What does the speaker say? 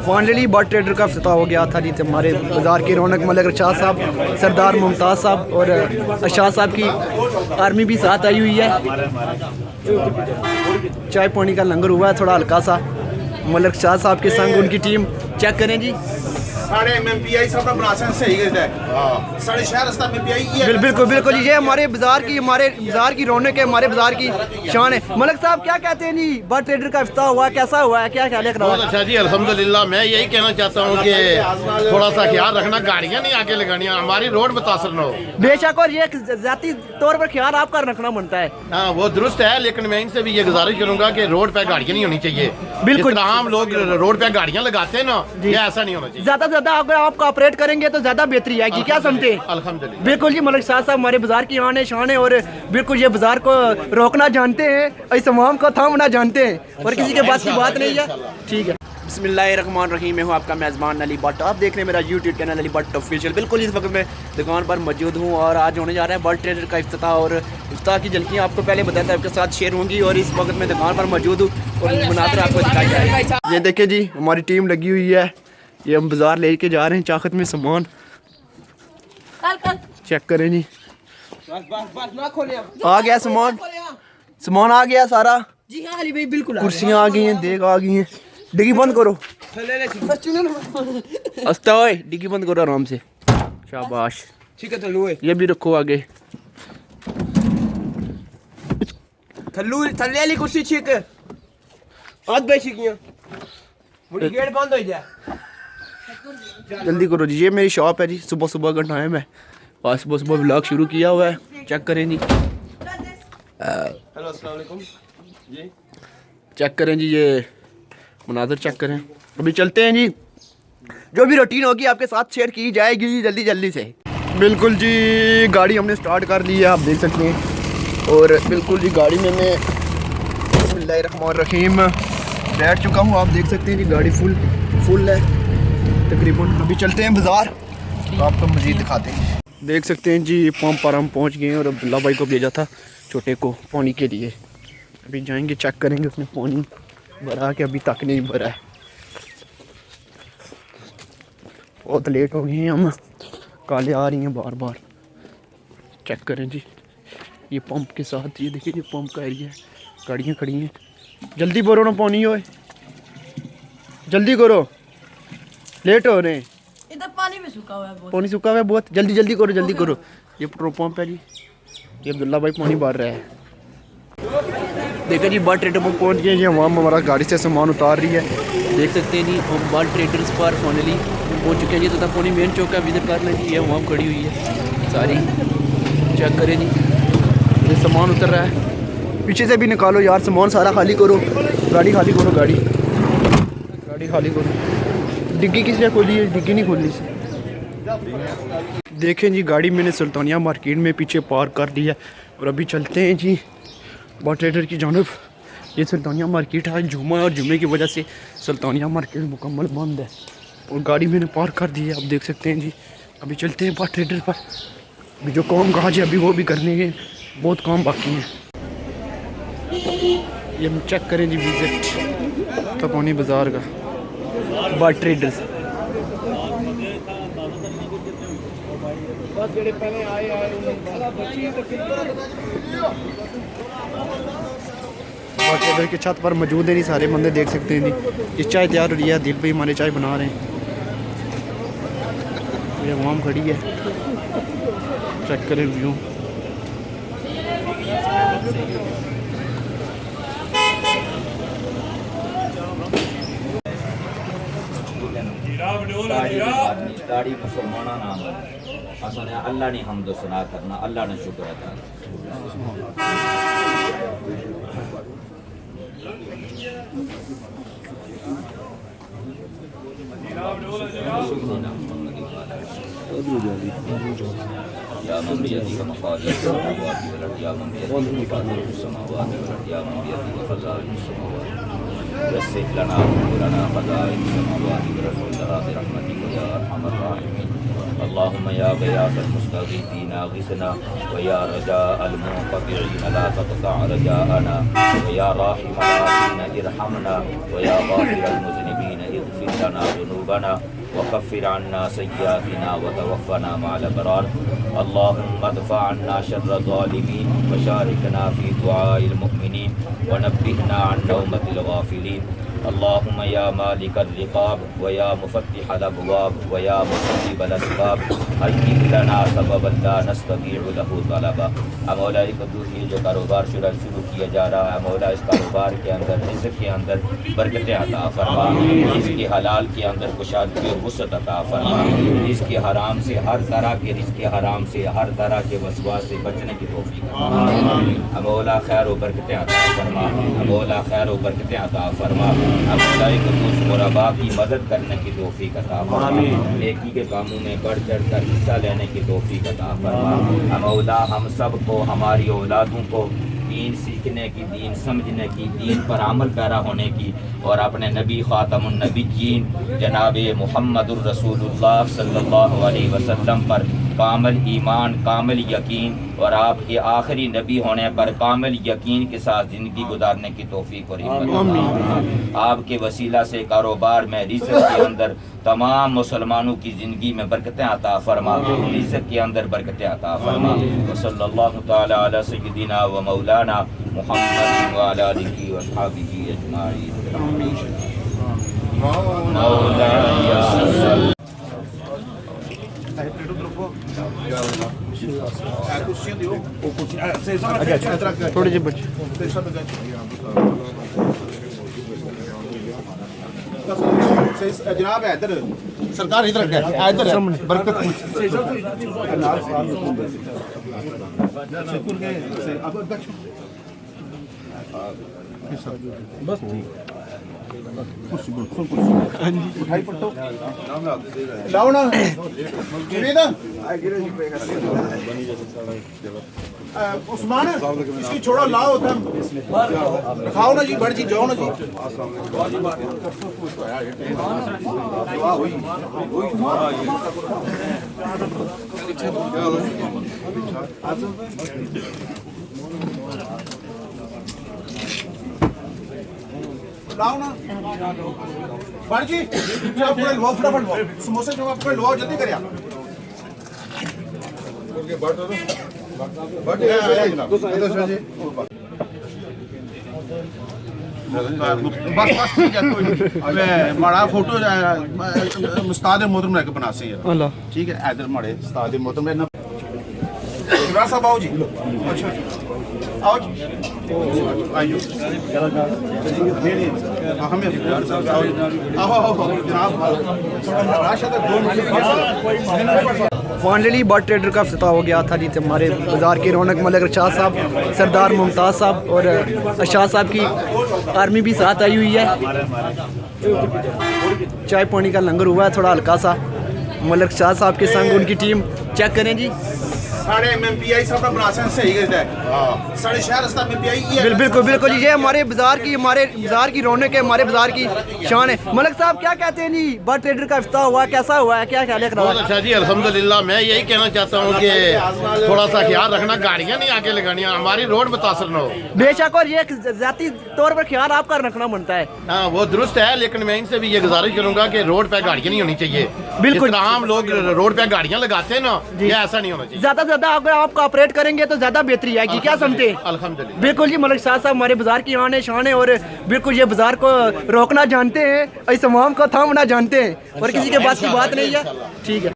Finally bird trader का इफ्तिताह हो गया था जी। तो हमारे बाज़ार की रौनक मलिक रशाद साहब, सरदार मुमताज़ साहब और अरशाद साहब की आर्मी भी साथ आई हुई है। चाय पानी का लंगर हुआ है थोड़ा हल्का सा। मलिक रशाद साहब के संग उनकी टीम, चेक करें जी। बिल्कुल बिल्कुल जी, ये हमारे बाजार की रौनक है, हमारे बाजार की शान है। मलिक साहब क्या कहते हैं जी, बर्ड ट्रेडर का इफ्तिताह हुआ, कैसा हुआ है, क्या ख्याल है? बहुत अच्छा जी, अल्हम्दुलिल्लाह। मैं यही कहना चाहता हूँ कि थोड़ा सा ख्याल रखना, गाड़ियाँ नहीं आगे लगानी, हमारी रोड मुतासर न हो। बेशक, और ये जाती तौर पर ख्याल आपका रखना बनता है। हाँ वो दुरुस्त है, लेकिन मैं इनसे भी ये गुजारिश करूंगा कि रोड पे गाड़ियाँ नहीं होनी चाहिए। बिल्कुल, आम लोग रोड पे गाड़ियाँ लगाते हैं ना, ये ऐसा नहीं होना चाहिए। ज्यादा से ज्यादा अगर आप ऑपरेट करेंगे तो ज्यादा बेहतरी आएगी, क्या समझते हैं? अल्हम्दुलिल्लाह। बिल्कुल जी, मलिक साहब हमारे बाजार की आन है, शान है, और बिल्कुल ये बाजार को रोकना जानते हैं, इस तमाम को थामना जानते हैं, और किसी के पास की बात नहीं है। ठीक है, बिस्मिल्लाहिर्रहमानिर्रहीम। मैं हूँ आपका मेज़बान अली भट्ट, आप देख रहे हैं मेरा YouTube channel Ali Bhatt official. बिल्कुल इस वक्त मैं दुकान पर मौजूद हूँ और आज होने जा रहा है बर्ड ट्रेडर का इफ्तिताह, और इफ्तिताह की झलकियाँ आपको पहले बताया था आपके साथ शेयर होंगी। और इस वक्त मैं दुकान पर मौजूद हूँ और मुनाज़रा आपको दिखाई जा रहा है। ये देखिए जी, हमारी टीम लगी हुई है, ये हम बाज़ार लेके जा रहे हैं चाकत में सामान। चेक करें जी, आ गया सामान, सामान आ गया सारा जी। हाँ अली भाई बिल्कुल, कुर्सियाँ आ गई हैं, देख आ गई हैं। डिग्गी बंद करो, अस्ता ओए, डिग्गी बंद करो आराम से, शाबाश। ठीक है, थल्लू ये भी रखो आगे, थल्लू थल्ले वाली कुर्सी ठीक है। आज बैठी गया, मुझे गेट बंद हो जाए, जल्दी करो जी। ये मेरी शॉप है जी, सुबह सुबह का टाइम है, आज सुबह सुबह व्लॉग शुरू किया हुआ है। चेक करें जी, हेलो अस्सलाम वालेकुम जी, चेक करें जी, ये मुनाज़र चेक करें। अभी चलते हैं जी, जो भी रूटीन होगी आपके साथ शेयर की जाएगी जल्दी जल्दी से। बिल्कुल जी, गाड़ी हमने स्टार्ट कर ली है, आप देख सकते हैं। और बिल्कुल जी, गाड़ी में मैं बिस्मिल्लाहिर्रहमानिर्रहीम बैठ चुका हूँ, आप देख सकते हैं जी, गाड़ी फुल है तकरीबन। अभी चलते हैं बाज़ार, तो आपको मज़ीद दिखाते हैं। देख सकते हैं जी, पंप पर हम पहुँच गए हैं और अब्दुल्ला भाई को भेजा था छोटे को पानी के लिए। अभी जाएंगे, चेक करेंगे उसने पानी भरा के, अभी तक नहीं भरा है। बहुत लेट हो गए हैं हम, काले आ रही हैं बार बार। चेक करें जी, ये पंप के साथ, ये देखिए ये पंप का एरिया है, गाड़ियाँ खड़ी हैं। जल्दी भरो ना पानी, हो जल्दी करो, लेट हो रहे हैं। इधर पानी भी सूखा हुआ है बहुत। पानी सूखा हुआ है बहुत, जल्दी जल्दी करो, जल्दी करो। ये पेट्रोल पंप है जी, ये अब्दुल्ला भाई पानी भर रहा है। देखो जी, बर्ड ट्रेडर पर पहुंच गए जी, हम हमारा गाड़ी से सामान उतार रही है। देख सकते हैं जी, हम बर्ड ट्रेडर्स पर फाइनली पहुंच चुके हैं जी। तथा पुणे मेन चौक का विजिट कर लें जी, ये वहाँ खड़ी हुई है सारी। चेक करें जी, ये सामान उतर रहा है, पीछे से भी निकालो यार सामान सारा, खाली करो गाड़ी, खाली करो गाड़ी खाली करो। डिग्गी किसने खोली है? डिग्गी नहीं खोली सी। देखें जी, गाड़ी मैंने सुल्तानिया मार्केट में पीछे पार्क कर दी है और अभी चलते हैं जी बर्ड ट्रेडर की जानब। ये सुल्तानिया मार्केट है, जुम्मा है और जुम्मे की वजह से सुल्तानिया मार्केट मुकम्मल बंद है और गाड़ी मैंने पार्क कर दी है, आप देख सकते हैं जी। अभी चलते हैं बर्ड ट्रेडर पर, अभी जो काम काज है अभी वो भी करने के बहुत काम बाकी हैं। ये हम चेक करें जी, विजिट तपोनी बाज़ार का बर्ड ट्रेडर्स। ट्रेडर की छत पर मौजूद है नहीं सारे बंदे, देख सकते हैं जी। ये चाय तैयार हो रही है, दिल भाई हमारे चाय बना रहे हैं, ये अवाम खड़ी है। चेक करें व्यू, दाढ़ी मुसलमाना नाम है, असल अल्लाह ने हमद सना करना, अल्लाह ने शुक्र अदा। या मन बियदिह मक़ादीरुस समावाति वल अर्द, या मन बियदिह मक़ादीरुस समावाति वल अर्द, या मन बियदिह ख़ज़ाइनुस समावाति यस्सिर लना अमूरना ख़ज़ाइनुस समावाति वल अर्द वलहा बिरहमतिका या अरहमर राहिमीन। अल्लाहुम्मा या ग़ियासल मुस्तग़ीसीना अग़िसना व या रजाअल मुक़तिईन ला तक़ता' रजाअना व या राहिमल आसिन इरहमना व या ग़ाफ़िरल मुज़निबीन वग़फ़िर लना ज़ुनूबना वकफ़िर अन्ना सय्यिआतिना वतवफ़्फ़ना मअल अबरार। अल्लाहुम्मा अदफ़अ अन्ना शर्र ज़ालिमीन वशारिकना फ़ी दुआइल मुमिनीन वनब्बिहना अन नौमतिल गाफ़िलीन। अल्लाहुम्मा या मालिकर रिक़ाब व या मुफ़त्तिहल अबवाब व या मुक़ल्लिबल अस्बाब हय्यिअ लना सबबन ला नस्ततीअु लहु तलबा। मौला क़ुद्दूस, ये जो कारोबार शुरू किया जा रहा है मौला, इस कारोबार के अंदर रिज़्क़ के अंदर बरकतें अता फरमा, रिज़्क़ हलाल के अंदर कुशादगी और वुसअत अता फरमा, रिज़्क़ हराम से हर तरह के रिज़्क़ हराम से हर तरह के वसवास से बचने की तौफ़ीक़ अता। मौला खैर व बरकतें अता फरमा, मौला खैर व बरकतें अता फरमा। मौला क़ुद्दूस, ग़ुरबा की मदद करने की तौफ़ीक़ अता फरमा, नेकी के कामों में बढ़ चढ़ कर हिस्सा लेने की तौफ़ीक़ अता फरमा। मौला हम सब को, हमारी औलादों को दीन सीखने की, दीन समझने की, दीन पर अमल पैरा होने की और अपने नबी ख़ातमुन नबिय्यीन जनाब मुहम्मदुर रसूलुल्लाह सल्लल्लाहु अलैहि वसल्लम पर कामिल ईमान, कामिल यकीन और आपके आखिरी नबी होने पर कामिल यकीन के साथ ज़िंदगी गुजारने की तौफ़ीक़ और हिम्मत। आपके वसीला से कारोबार में रिज़्क़ के अंदर तमाम मुसलमानों की ज़िंदगी में बरकतें अता फरमा, रिज़्क़ के अंदर बरकतें अता फरमा। सल्लल्लाहु तआला अला सय्यिदिना व मौलाना मुहम्मद व अला आलिहि व अस्हाबिहि अजमाईन। मौलाया थोड़े से बच्चे जनाब इधर सरकार इधर इधर बरकत बस उठाई पट्टो लाओ ना उस्मान, इसकी छोड़ो, लाओ खाओ ना जी, बड़ जी जाओ ना जी। लाओ ना बड़ जी, लो फटाफट लो समोसे जो आप लो, जल्दी करिए। बस बस ठीक है, कोई माड़ा फोटो उस्ताद मोहतरम लेके बना सी है, ठीक है। इधर माड़े उस्ताद मोहतरम ना शिवराज साहब आओ जी। अच्छा आओ जी, आइयो हमें फाइनली बट ट्रेडर का इफ्तिताह हो गया था जी। तो हमारे बाज़ार की रौनक मलिक रशाद साहब, सरदार मुमताज़ साहब और अशाद साहब की आर्मी भी साथ आई हुई है। चाय पानी का लंगर हुआ है थोड़ा हल्का सा। मलिक रशाद साहब के संग उनकी टीम चेक करें जी। साढ़े MPI सब बना सही करता है, साढ़े शहर रास्ता MPI बिल्कुल बिल्कुल जी, ये हमारे बाज़ार की रौनक है, हमारे बाज़ार की शान है। मलिक साहब क्या कहते हैं जी, बट ट्रेडर का इफ्तिताह हुआ, कैसा हुआ है, क्या ख्याल है? बहुत अच्छा जी, अल्हम्दुलिल्लाह। मैं यही कहना चाहता हूँ कि थोड़ा सा ख्याल रखना, गाड़ियाँ नहीं आगे लगानी, हमारी रोड मुतासर न हो। बेशक, और ये ज़ाती तौर पर ख्याल आपका रखना बनता है। हाँ वो दुरुस्त है, लेकिन मैं इनसे भी ये गुजारिश करूँगा कि रोड पे गाड़ियाँ नहीं होनी चाहिए। बिल्कुल, आम लोग रोड पे गाड़ियाँ लगाते हैं ना, ये ऐसा नहीं होना चाहिए। ज़्यादा से ज़्यादा अगर आप कोऑपरेट करेंगे तो ज़्यादा बेहतरी आएगी, क्या समझते हैं? अल्हम्दुलिल्लाह। बिल्कुल जी, मलिक साहब हमारे बाज़ार की आन है, शान है और बिल्कुल ये बाज़ार को रोकना जानते हैं, इस तमाम को थामना जानते हैं और किसी के पास की बात नहीं है। ठीक है।